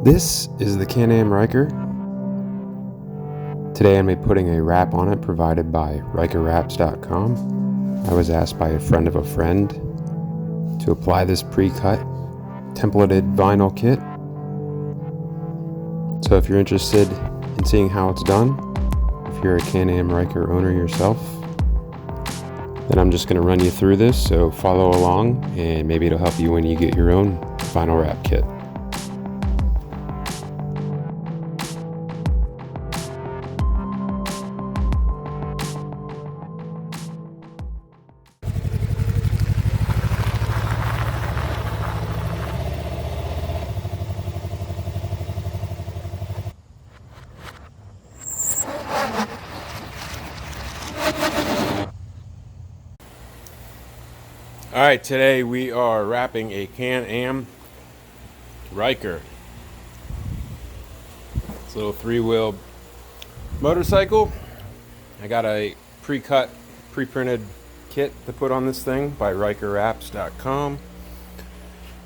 This is the Can Am Ryker. Today I'm putting a wrap on it provided by rikerwraps.com. I was asked by a friend of a friend to apply this pre-cut templated vinyl kit. So if you're interested in seeing how it's done, if you're a Can Am Ryker owner yourself, then I'm just going to run you through this, so follow along and maybe it'll help you when you get your own vinyl wrap kit. Alright, today we are wrapping a Can Am Ryker. It's a little three-wheel motorcycle. I got a pre-cut, pre-printed kit to put on this thing by rikerwraps.com.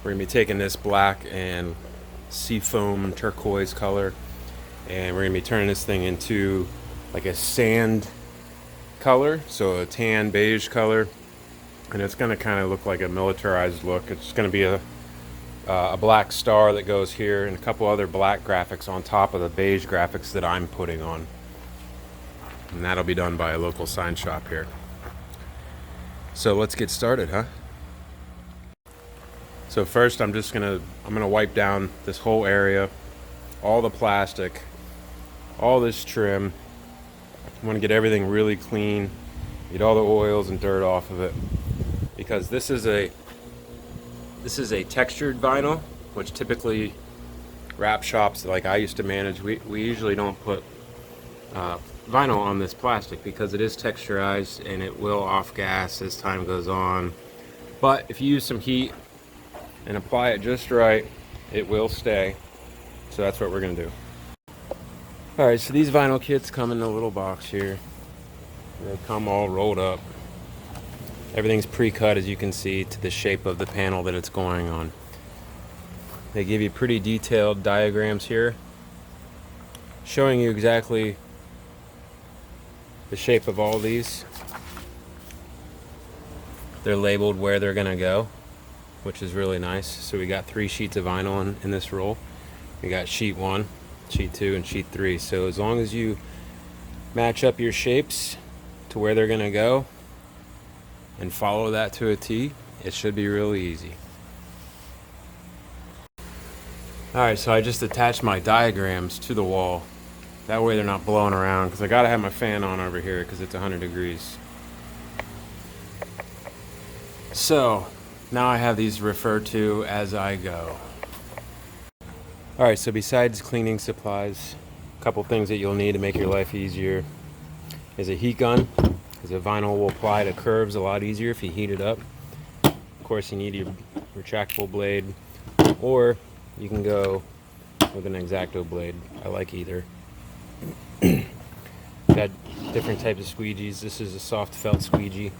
We're going to be taking this black and seafoam turquoise color, and we're going to be turning this thing into like a sand color, so a tan beige color. And it's going to kind of look like a militarized look. It's going to be a black star that goes here and a couple other black graphics on top of the beige graphics that I'm putting on. And that'll be done by a local sign shop here. So let's get started, huh? So first I'm gonna wipe down this whole area, all the plastic, all this trim. I want to get everything really clean, get all the oils and dirt off of it. Because this is a textured vinyl, which typically wrap shops like I used to manage, we usually don't put vinyl on this plastic because it is texturized and it will off gas as time goes on. But if you use some heat and apply it just right, it will stay. So that's what we're gonna do. Alright, so these vinyl kits come in a little box here. They come all rolled up. Everything's pre-cut, as you can see, to the shape of the panel that it's going on. They give you pretty detailed diagrams here showing you exactly the shape of all these. They're labeled where they're gonna go, which is really nice. So we got 3 sheets of vinyl in this roll. We got sheet 1, sheet 2, and sheet 3. So as long as you match up your shapes to where they're gonna go and follow that to a T, it should be really easy. Alright, so I just attached my diagrams to the wall. That way they're not blowing around, because I gotta have my fan on over here because it's 100 degrees. So now I have these referred to as I go. Alright, so besides cleaning supplies, a couple things that you'll need to make your life easier is a heat gun, because the vinyl will apply to curves a lot easier if you heat it up. Of course, you need your retractable blade, or you can go with an X-Acto blade. I like either. Got different types of squeegees. This is a soft felt squeegee.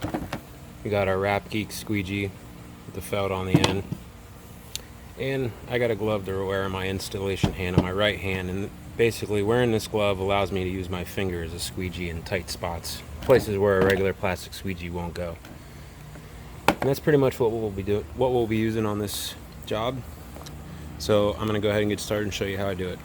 We got our Wrap Geek squeegee with the felt on the end. And I got a glove to wear on my installation hand on my right hand, and basically wearing this glove allows me to use my finger as a squeegee in tight spots, places where a regular plastic squeegee won't go. And that's pretty much what we'll be using on this job. So I'm going to go ahead and get started and show you how I do it.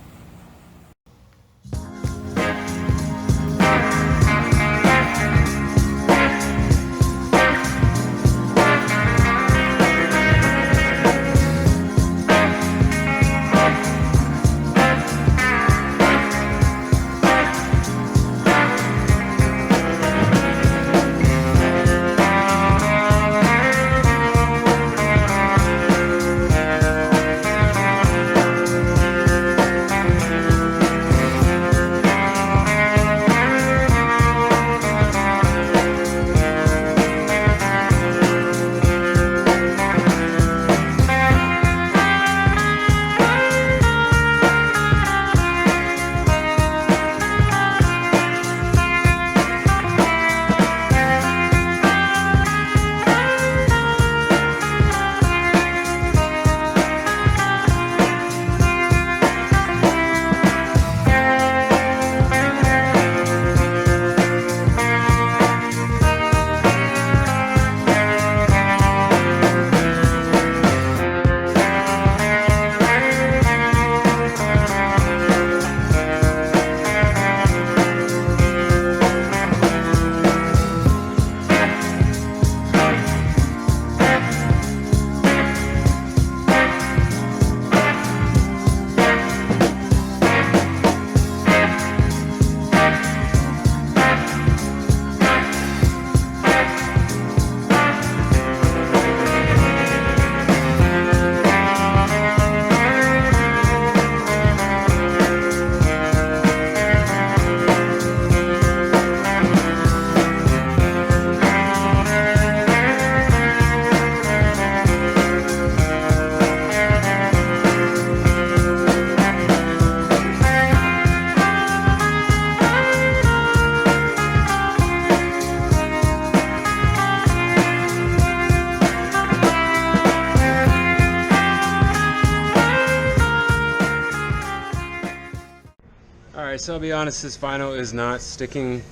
Alright, so I'll be honest, this vinyl is not sticking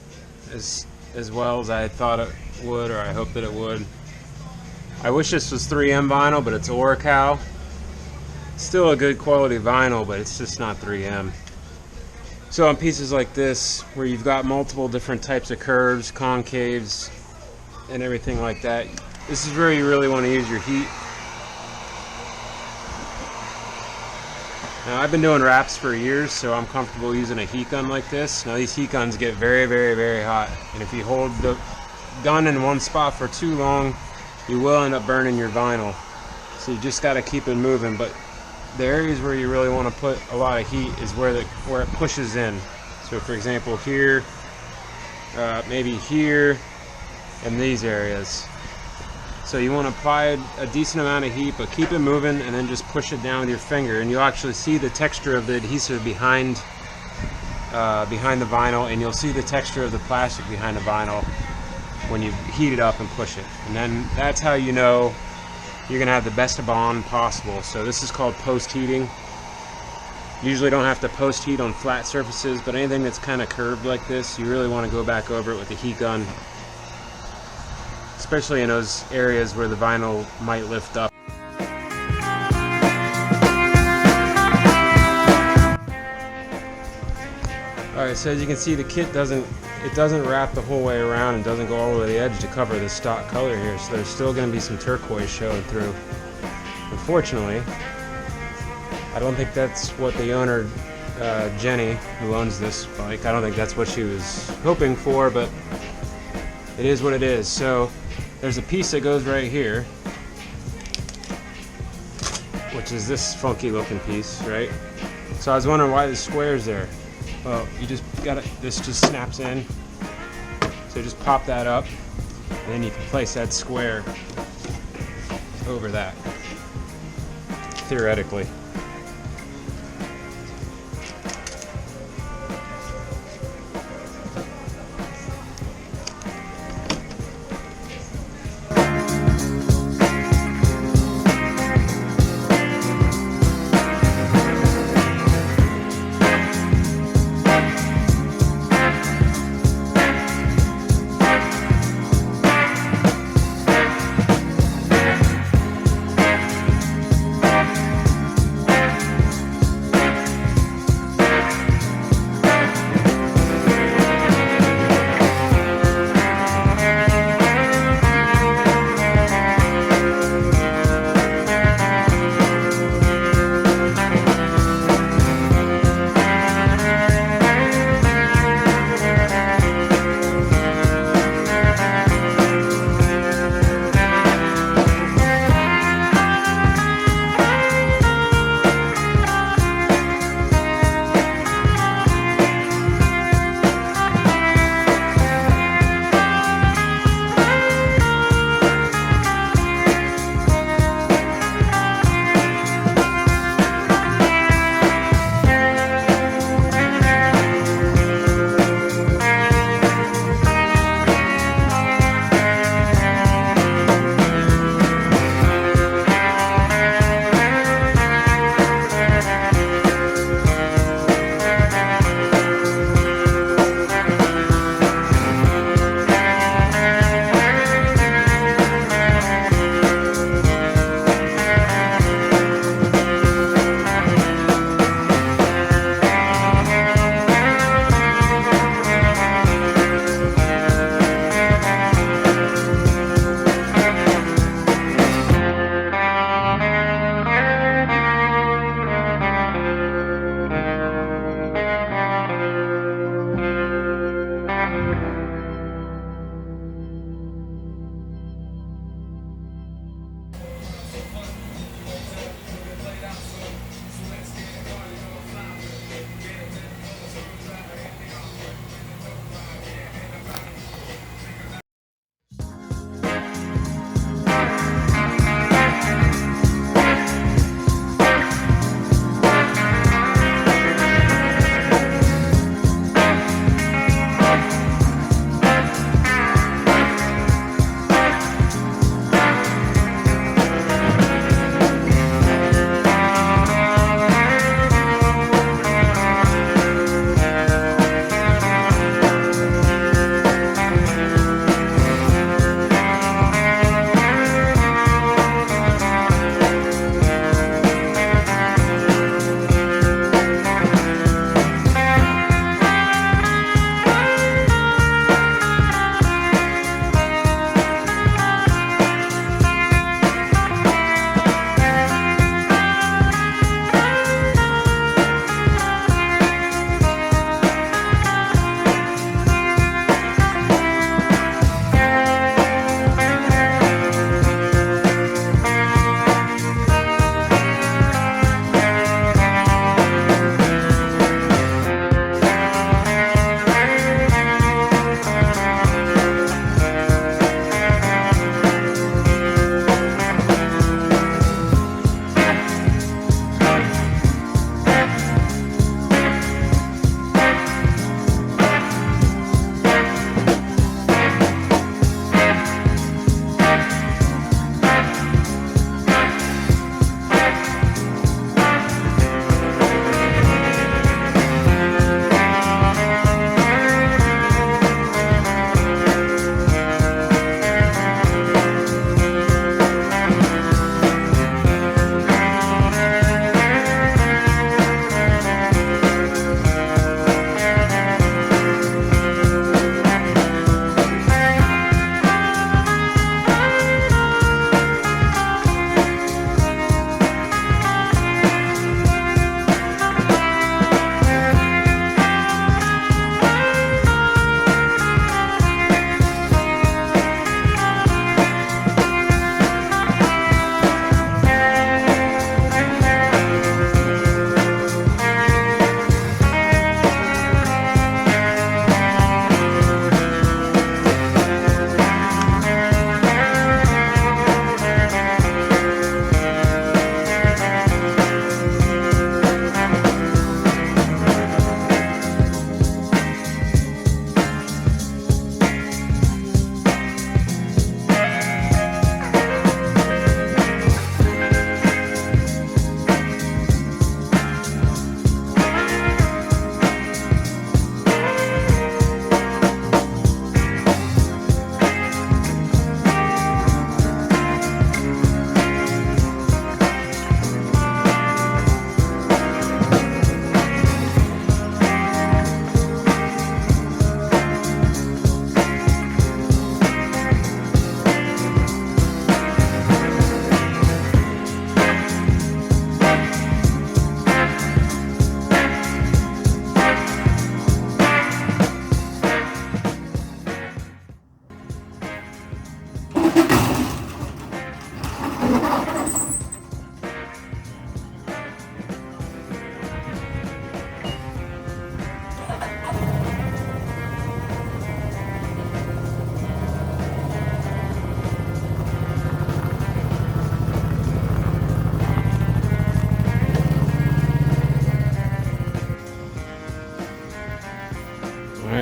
as well as I thought it would, or I hoped that it would. I wish this was 3M vinyl, but it's Oracal. Still a good quality vinyl, but it's just not 3M. So on pieces like this, where you've got multiple different types of curves, concaves, and everything like that, this is where you really want to use your heat. Now, I've been doing wraps for years, so I'm comfortable using a heat gun like this. Now, these heat guns get very, very, very hot, and if you hold the gun in one spot for too long, you will end up burning your vinyl. So you just got to keep it moving. But the areas where you really want to put a lot of heat is where it pushes in. So, for example, here, maybe here, and these areas. So you want to apply a decent amount of heat, but keep it moving, and then just push it down with your finger, and you'll actually see the texture of the adhesive behind the vinyl, and you'll see the texture of the plastic behind the vinyl when you heat it up and push it. And then that's how you know you're going to have the best bond possible. So this is called post-heating. Usually don't have to post-heat on flat surfaces, but anything that's kind of curved like this, you really want to go back over it with the heat gun, especially in those areas where the vinyl might lift up. Alright, so as you can see, the kit doesn't wrap the whole way around and doesn't go all the way to the edge to cover the stock color here, so there's still going to be some turquoise showing through. Unfortunately, I don't think that's what the owner, Jenny, who owns this bike, I don't think that's what she was hoping for, but it is what it is. So there's a piece that goes right here, which is this funky looking piece, right? So I was wondering why the square's there. Well, you just gotta, this just snaps in. So just pop that up, and then you can place that square over that, theoretically.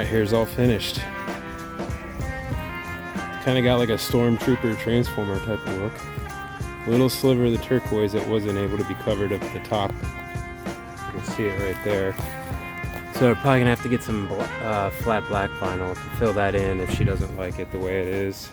here's all finished. Kind of got like a stormtrooper transformer type of look. A little sliver of the turquoise that wasn't able to be covered up at the top. You can see it right there. So we're probably gonna have to get some flat black vinyl to fill that in if she doesn't like it the way it is.